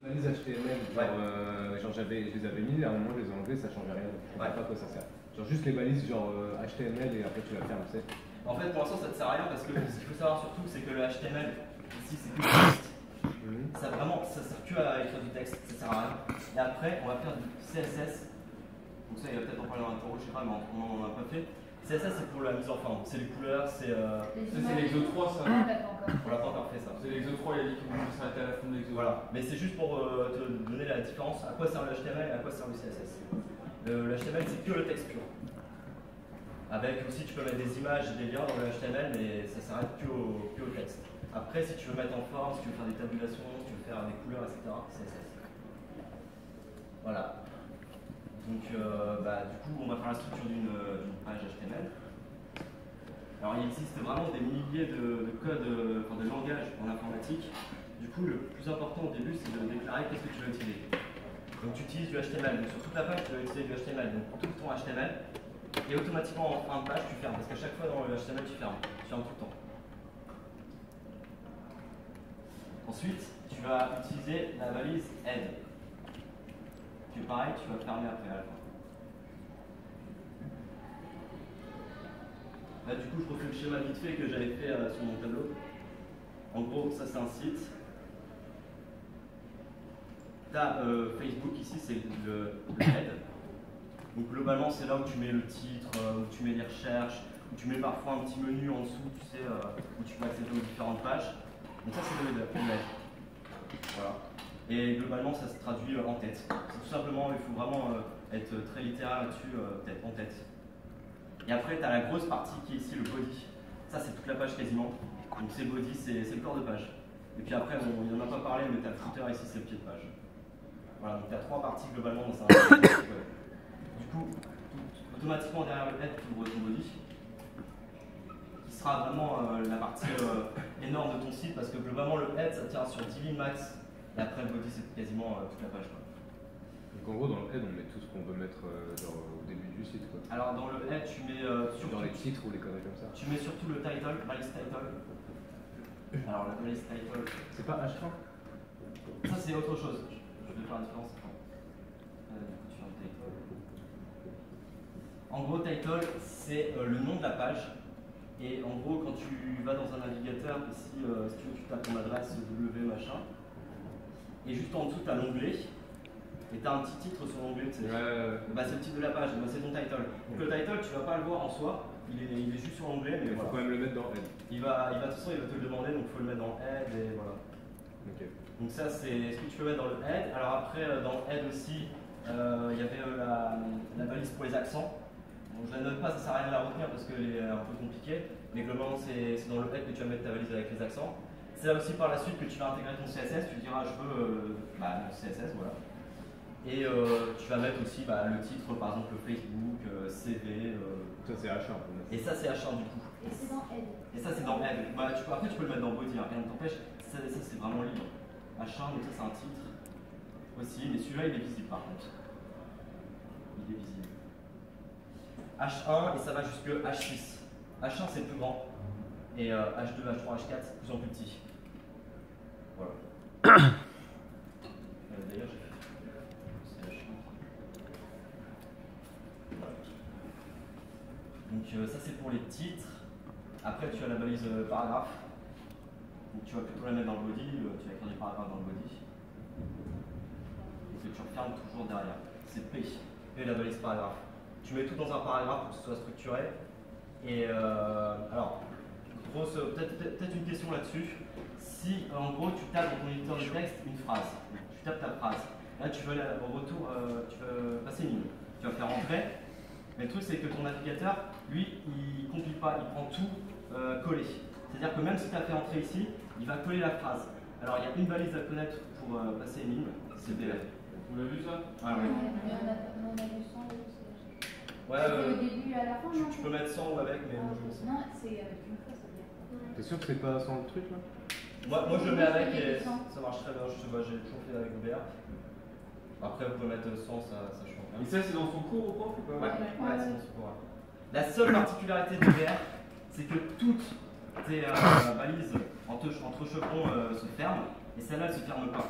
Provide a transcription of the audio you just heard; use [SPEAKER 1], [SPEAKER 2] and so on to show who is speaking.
[SPEAKER 1] Balises HTML, genre je les avais mis, à un moment je les ai enlevées, ça changeait rien. Je comprends pas à quoi ça sert. Genre juste les balises genre HTML et après tu la fermes, tu sais.
[SPEAKER 2] En fait, pour l'instant, ça ne te sert à rien parce que ce qu'il faut savoir surtout, c'est que le HTML, ici, c'est que du texte. Ça vraiment, ça sert que à écrire du texte, ça sert à rien. Et après, on va faire du CSS. Donc ça, il va peut-être en parler dans l'interro, je sais pas, mais on n'en a pas fait. CSS, c'est pour la mise en forme. C'est les couleurs, c'est.
[SPEAKER 3] C'est l'exo 3, ça.
[SPEAKER 2] On l'a pas encore fait, ça.
[SPEAKER 3] C'est l'exo 3, il a dit qu'il voulait s'arrêter à la fin de l'exo.
[SPEAKER 2] Voilà, mais c'est juste pour te donner la différence. À quoi sert le HTML et à quoi sert le CSS. Le HTML, c'est que le texte pur. Avec aussi, tu peux mettre des images et des liens dans le HTML, mais ça s'arrête que au texte. Après, si tu veux mettre en forme, si tu veux faire des tabulations, si tu veux faire des couleurs, etc., CSS. Voilà. Donc, du coup, on va faire la structure d'une page HTML. Alors, il existe vraiment des milliers de codes, de langages en informatique. Du coup, le plus important au début, c'est de déclarer qu'est-ce que tu veux utiliser. Donc, tu utilises du HTML. Donc, sur toute la page, tu vas utiliser du HTML. Donc, tout ton HTML. Et automatiquement, en fin de page, tu fermes. Parce qu'à chaque fois dans le HTML, tu fermes. Tu fermes tout le temps. Ensuite, tu vas utiliser la valise head. Tu pareil, tu vas fermer après à la fin. Là, du coup, je refais le schéma vite fait que j'avais fait sur mon tableau. En gros, ça c'est un site. Tu as Facebook ici, c'est le head. Donc globalement, c'est là où tu mets le titre, où tu mets les recherches, où tu mets parfois un petit menu en dessous, tu sais, où tu peux accéder aux différentes pages. Donc ça, c'est le head. Voilà. Et globalement, ça se traduit en tête. Tout simplement, il faut vraiment être très littéral là-dessus, en tête. Et après, tu as la grosse partie qui est ici, le body. Ça, c'est toute la page quasiment. Donc c'est body, c'est le corps de page. Et puis après, il n'en a pas parlé, mais tu as le footer ici, c'est le pied de page. Voilà, donc tu as trois parties globalement dans un. Du coup, automatiquement derrière le head, tu ouvres ton body, qui sera vraiment la partie énorme de ton site, parce que globalement le head ça tient sur 10 lignes max, et après le body c'est quasiment toute la page. Quoi.
[SPEAKER 1] Donc en gros dans le head on met tout ce qu'on veut mettre genre, au début du site quoi.
[SPEAKER 2] Alors dans le head tu mets surtout
[SPEAKER 1] dans les titres ou les conneries comme ça.
[SPEAKER 2] Tu mets surtout le title, balise title. Alors la balise title.
[SPEAKER 1] C'est pas H1.
[SPEAKER 2] Ça c'est autre chose. Je vais faire la différence. En gros, title, c'est le nom de la page. Et en gros, quand tu vas dans un navigateur, ici, si tu veux, tu tapes ton adresse W machin. Et juste en dessous, tu as l'onglet. Et tu as un petit titre sur l'onglet. C'est le titre de la page, c'est ton title. Donc le title, tu vas pas le voir en soi. Il est juste sur l'onglet. Mais il
[SPEAKER 1] faut quand même le mettre dans head.
[SPEAKER 2] De toute façon, il va te le demander, donc il faut le mettre dans head. Et voilà.
[SPEAKER 1] Okay.
[SPEAKER 2] Donc ça, c'est ce que tu peux mettre dans le head. Alors après, dans le head aussi, il y avait la balise pour les accents. Donc je la note pas, ça sert à rien de la retenir parce qu'elle est un peu compliquée, mais globalement c'est dans le head que tu vas mettre ta valise avec les accents. C'est là aussi par la suite que tu vas intégrer ton CSS, tu diras je veux mon CSS, voilà. Et tu vas mettre aussi le titre, par exemple Facebook, CV.
[SPEAKER 1] Ça c'est H1.
[SPEAKER 2] Et ça c'est H1 du coup.
[SPEAKER 4] Et c'est dans head.
[SPEAKER 2] Et ça c'est dans head. Après tu peux le mettre dans body, hein, rien ne t'empêche, ça c'est vraiment libre. H1, donc ça c'est un titre aussi, mais celui-là il est visible par contre. Il est visible. H1 et ça va jusque H6. H1 c'est le plus grand et H2, H3, H4 c'est de plus en plus petit. Voilà. D'ailleurs c'est H1. Voilà. Donc ça c'est pour les titres. Après tu as la balise paragraphe. Donc tu vas plutôt la mettre dans le body, tu vas écrire des paragraphes dans le body. Et que tu refermes toujours derrière. C'est P. P la balise paragraphe. Tu mets tout dans un paragraphe pour que ce soit structuré. Et alors, peut-être une question là-dessus. Si en gros tu tapes dans ton éditeur de texte une phrase, tu tapes ta phrase, là tu veux au retour, tu veux passer une ligne, tu vas faire entrer. Mais le truc c'est que ton navigateur, lui, il ne compile pas, il prend tout collé. C'est-à-dire que même si tu as fait entrer ici, il va coller la phrase. Alors il y a une balise à connaître pour passer une ligne, c'est DF.
[SPEAKER 3] Vous l'avez vu ça?
[SPEAKER 2] Ah, oui.
[SPEAKER 4] On a vu 100 ou
[SPEAKER 2] Ouais,
[SPEAKER 4] au début à la fin, non?
[SPEAKER 2] tu peux mettre 100 ou avec, mais moi je mets 100.
[SPEAKER 4] Non, c'est avec une fois, ça veut dire.
[SPEAKER 1] T'es sûr que c'est pas sans le truc là?
[SPEAKER 2] Moi je le mets avec et ça marche très bien, j'ai toujours fait avec VR. Après vous pouvez mettre 100, ça change rien.
[SPEAKER 3] Et ça, c'est dans son cours au prof ou pas?
[SPEAKER 2] Ouais, c'est dans son cours. La seule particularité de VR, c'est que toutes tes balises entre chevrons se ferment et celle-là elle se ferme pas.